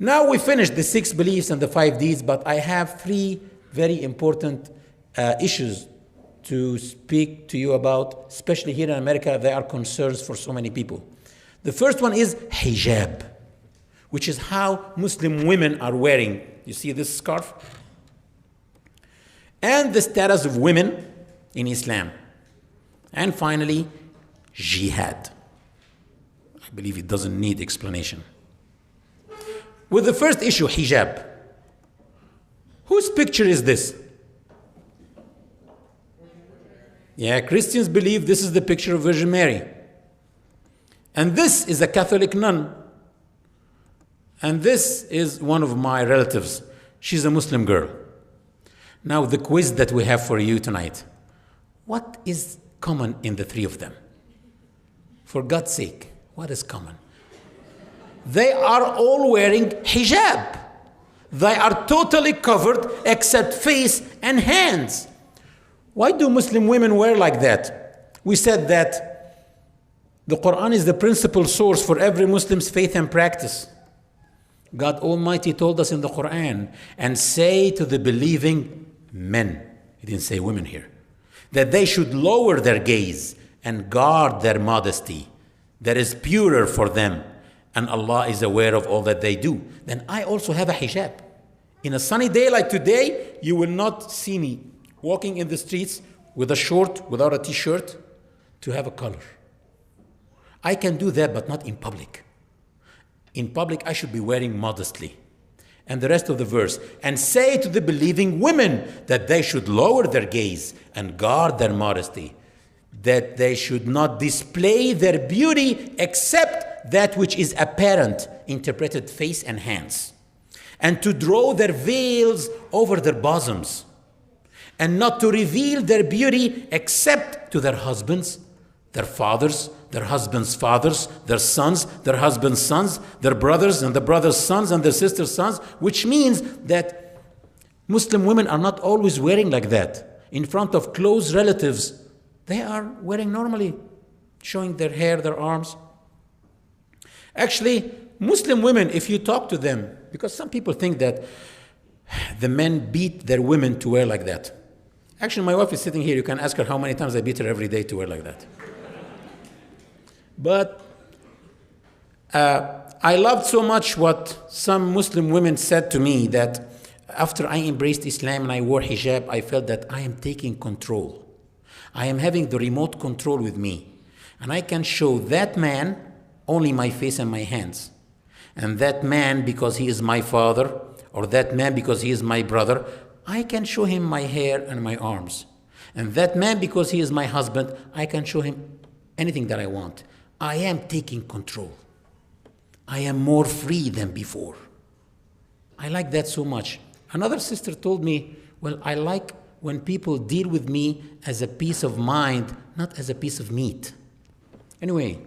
Now we finished the 6 beliefs and the 5 deeds, but I have 3 very important issues to speak to you about, especially here in America. They are concerns for so many people. The first one is hijab, which is how Muslim women are wearing. You see this scarf? And the status of women in Islam. And finally, jihad. I believe it doesn't need explanation. With the first issue, hijab. Whose picture is this? Yeah, Christians believe this is the picture of Virgin Mary. And this is a Catholic nun. And this is one of my relatives. She's a Muslim girl. Now, the quiz that we have for you tonight. What is common in the 3 of them? For God's sake, what is common? They are all wearing hijab. They are totally covered except face and hands. Why do Muslim women wear like that? We said that the Quran is the principal source for every Muslim's faith and practice. God Almighty told us in the Quran, and say to the believing men, he didn't say women here, that they should lower their gaze and guard their modesty. That is purer for them, and Allah is aware of all that they do. Then I also have a hijab. In a sunny day like today, you will not see me walking in the streets with a short, without a t-shirt, to have a color. I can do that, but not in public. In public, I should be wearing modestly. And the rest of the verse, and say to the believing women that they should lower their gaze and guard their modesty, that they should not display their beauty except that which is apparent, interpreted face and hands, and to draw their veils over their bosoms, and not to reveal their beauty except to their husbands, their fathers, their husbands' fathers, their sons, their husbands' sons, their brothers and the brothers' sons and their sisters' sons, which means that Muslim women are not always wearing like that. In front of close relatives, they are wearing normally, showing their hair, their arms. Actually, Muslim women, if you talk to them, because some people think that the men beat their women to wear like that. Actually, my wife is sitting here. You can ask her how many times I beat her every day to wear like that. But I loved so much what some Muslim women said to me, that after I embraced Islam and I wore hijab, I felt that I am taking control. I am having the remote control with me. And I can show that man only my face and my hands. And that man, because he is my father, or that man because he is my brother, I can show him my hair and my arms. And that man, because he is my husband, I can show him anything that I want. I am taking control. I am more free than before. I like that so much. Another sister told me, well, I like when people deal with me as a piece of mind, not as a piece of meat. Anyway,